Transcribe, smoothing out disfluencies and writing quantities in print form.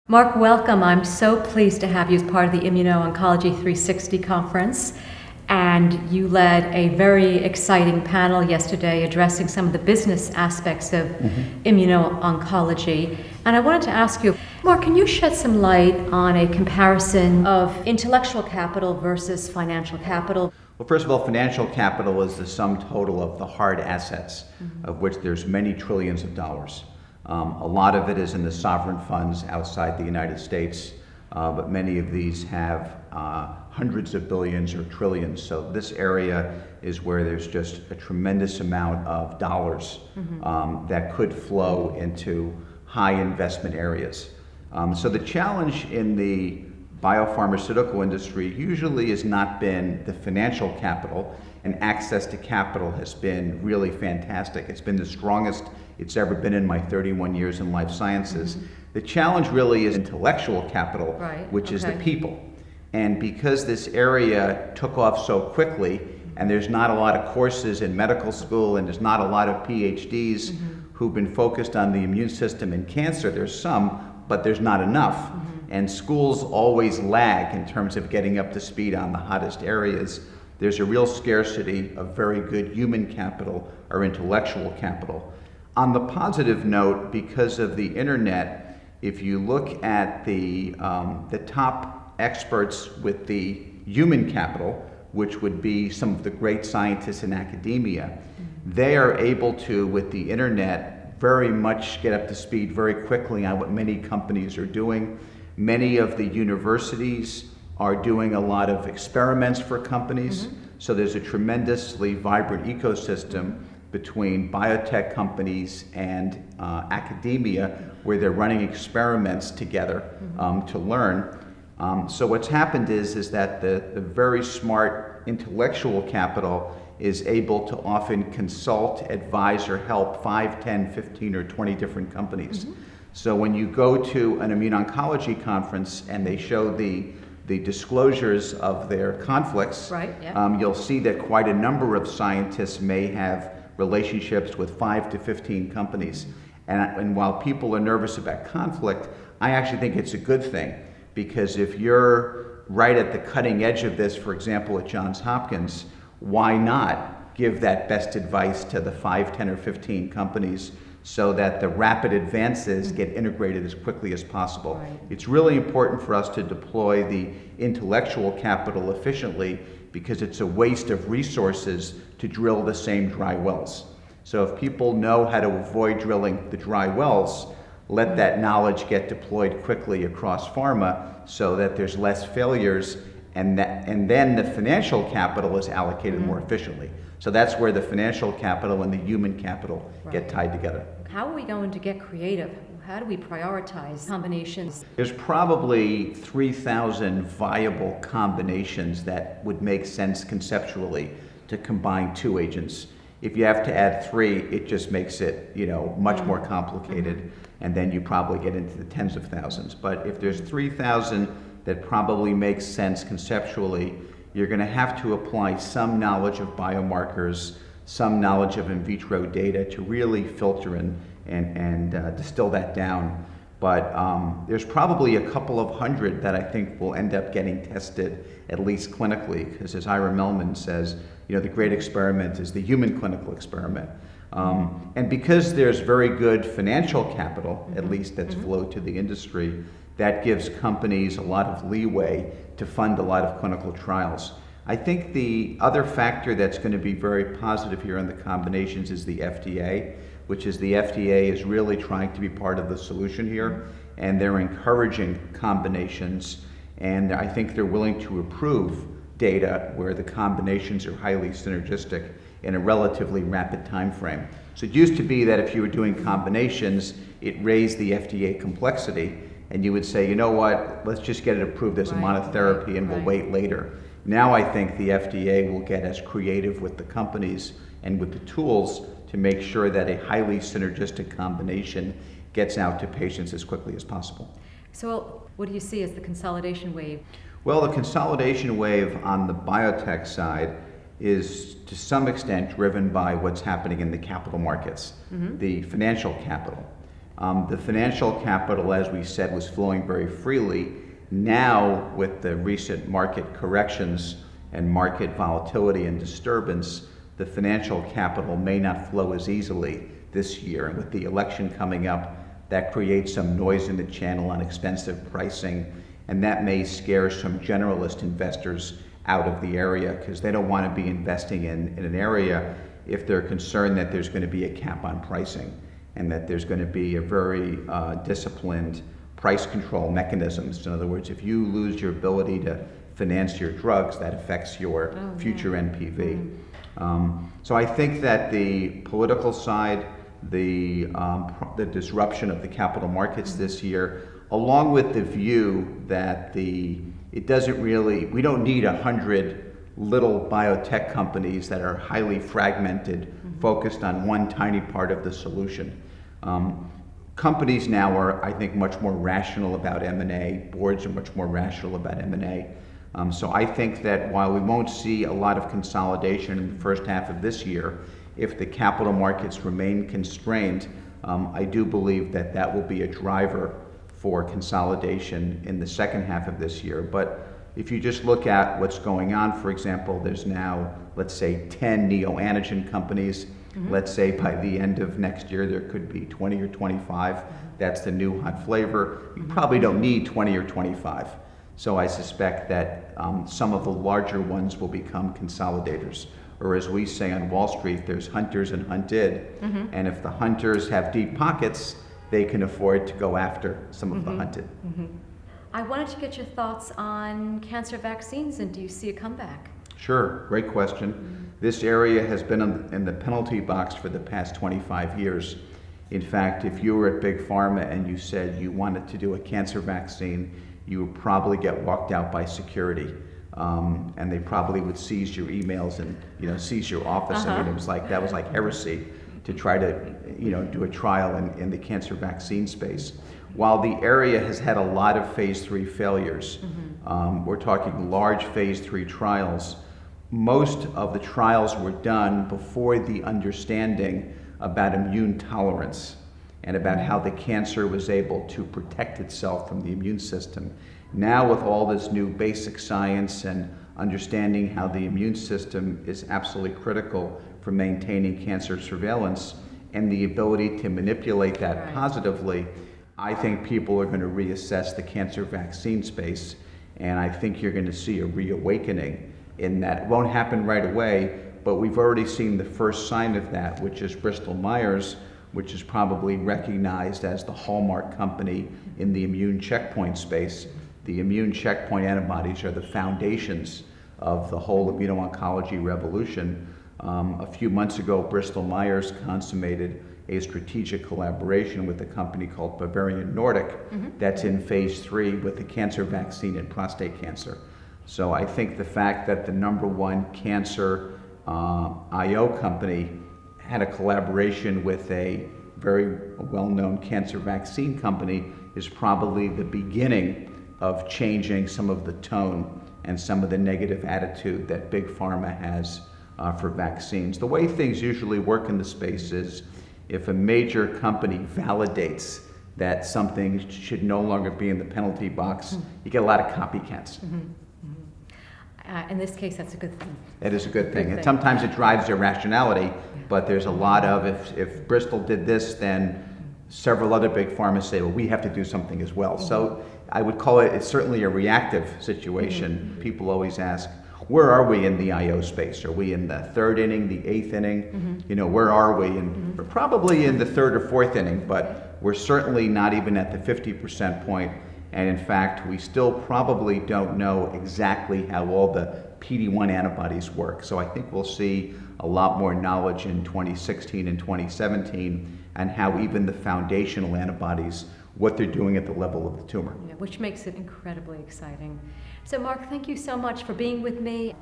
Mark, welcome. I'm so pleased to have you as part of the Immuno-Oncology 360 Conference. And you led a very exciting panel yesterday addressing some of the business aspects of immuno-oncology. And I wanted to ask you, Mark, can you shed some light on a comparison of intellectual capital versus financial capital? Well, first of all, financial capital is the sum total of the hard assets, of which there's many trillions of dollars. A lot of it is in the sovereign funds outside the United States, but many of these have hundreds of billions or trillions. So this area is where there's just a tremendous amount of dollars that could flow into high investment areas. So the challenge in the biopharmaceutical industry usually has not been the financial capital, and access to capital has been really fantastic. It's been the strongest it's ever been in my 31 years in life sciences. The challenge really is intellectual capital, which is the people. And because this area took off so quickly, and there's not a lot of courses in medical school, and there's not a lot of PhDs who've been focused on the immune system and cancer. There's some, but there's not enough. And schools always lag in terms of getting up to speed on the hottest areas. There's a real scarcity of very good human capital or intellectual capital. On the positive note, because of the internet, if you look at the top experts with the human capital, which would be some of the great scientists in academia, they are able to, with the internet, very much get up to speed very quickly on what many companies are doing. Many of the universities are doing a lot of experiments for companies, so there's a tremendously vibrant ecosystem between biotech companies and academia where they're running experiments together to learn. So what's happened is that the very smart intellectual capital is able to often consult, advise, or help 5, 10, 15, or 20 different companies. So when you go to an Immuno-Oncology conference and they show the disclosures of their conflicts, you'll see that quite a number of scientists may have relationships with 5 to 15 companies. And while people are nervous about conflict, I actually think it's a good thing, because if you're right at the cutting edge of this, for example, at Johns Hopkins, why not give that best advice to the 5, 10, or 15 companies so that the rapid advances get integrated as quickly as possible? It's really important for us to deploy the intellectual capital efficiently, because it's a waste of resources to drill the same dry wells. So if people know how to avoid drilling the dry wells, let that knowledge get deployed quickly across pharma so that there's less failures, and then the financial capital is allocated more efficiently. So that's where the financial capital and the human capital get tied together. How are we going to get creative? How do we prioritize combinations? There's probably 3,000 viable combinations that would make sense conceptually to combine two agents. If you have to add 3, it just makes it, much more complicated, and then you probably get into the tens of thousands. But if there's 3,000 that probably makes sense conceptually, you're going to have to apply some knowledge of biomarkers, some knowledge of in vitro data to really filter and distill that down. But there's probably a couple of hundred that I think will end up getting tested, at least clinically, because as Ira Mellman says, the great experiment is the human clinical experiment. And because there's very good financial capital, at least that's flowed to the industry, that gives companies a lot of leeway to fund a lot of clinical trials. I think the other factor that's going to be very positive here on the combinations is the FDA, which is the FDA is really trying to be part of the solution here, and they're encouraging combinations, and I think they're willing to approve data where the combinations are highly synergistic in a relatively rapid time frame. So it used to be that if you were doing combinations, it raised the FDA complexity, and you would say, you know what, let's just get it approved as a monotherapy and we'll wait later. Now I think the FDA will get as creative with the companies and with the tools to make sure that a highly synergistic combination gets out to patients as quickly as possible. So what do you see as the consolidation wave? Well, the consolidation wave on the biotech side is to some extent driven by what's happening in the capital markets, the financial capital. The financial capital, as we said, was flowing very freely. Now, with the recent market corrections and market volatility and disturbance, the financial capital may not flow as easily this year. And with the election coming up, that creates some noise in the channel on expensive pricing, and that may scare some generalist investors out of the area because they don't want to be investing in an area if they're concerned that there's going to be a cap on pricing and that there's going to be a very disciplined price control mechanisms. In other words, if you lose your ability to finance your drugs, that affects your future NPV. So I think that the political side, the disruption of the capital markets this year, along with the view that we don't need 100 little biotech companies that are highly fragmented, focused on one tiny part of the solution. Companies now are, I think, much more rational about M&A. Boards are much more rational about M&A. So I think that while we won't see a lot of consolidation in the first half of this year, if the capital markets remain constrained, I do believe that that will be a driver for consolidation in the second half of this year. But if you just look at what's going on, for example, there's now, let's say, 10 neoantigen companies. Let's say by the end of next year, there could be 20 or 25. That's the new hot flavor. You probably don't need 20 or 25. So I suspect that some of the larger ones will become consolidators. Or as we say on Wall Street, there's hunters and hunted. And if the hunters have deep pockets, they can afford to go after some of the hunted. I wanted to get your thoughts on cancer vaccines, and do you see a comeback? Sure, great question. This area has been in the penalty box for the past 25 years. In fact, if you were at Big Pharma and you said you wanted to do a cancer vaccine, you would probably get walked out by security. And they probably would seize your emails and seize your office. I mean, that was like heresy to try to do a trial in the cancer vaccine space. While the area has had a lot of phase 3 failures, we're talking large phase 3 trials. Most of the trials were done before the understanding about immune tolerance and about how the cancer was able to protect itself from the immune system. Now with all this new basic science and understanding how the immune system is absolutely critical for maintaining cancer surveillance and the ability to manipulate that positively, I think people are going to reassess the cancer vaccine space, and I think you're going to see a reawakening in that. It won't happen right away, but we've already seen the first sign of that, which is Bristol Myers, which is probably recognized as the hallmark company in the immune checkpoint space. The immune checkpoint antibodies are the foundations of the whole immuno-oncology revolution. A few months ago, Bristol Myers consummated a strategic collaboration with a company called Bavarian Nordic that's in phase 3 with the cancer vaccine in prostate cancer. So I think the fact that the #1 cancer IO company had a collaboration with a very well-known cancer vaccine company is probably the beginning of changing some of the tone and some of the negative attitude that Big Pharma has for vaccines. The way things usually work in the space is if a major company validates that something should no longer be in the penalty box, you get a lot of copycats. In this case, that's a good thing. It is a good thing. And sometimes it drives irrationality, but there's a lot of, if Bristol did this, then several other big pharmas say, well, we have to do something as well. So I would call it's certainly a reactive situation. People always ask, where are we in the IO space? Are we in the 3rd inning, the 8th inning? Where are we? And we're probably in the 3rd or 4th inning, but we're certainly not even at the 50% point. And in fact, we still probably don't know exactly how all the PD-1 antibodies work. So I think we'll see a lot more knowledge in 2016 and 2017 and how even the foundational antibodies, what they're doing at the level of the tumor. Yeah, which makes it incredibly exciting. So Mark, thank you so much for being with me.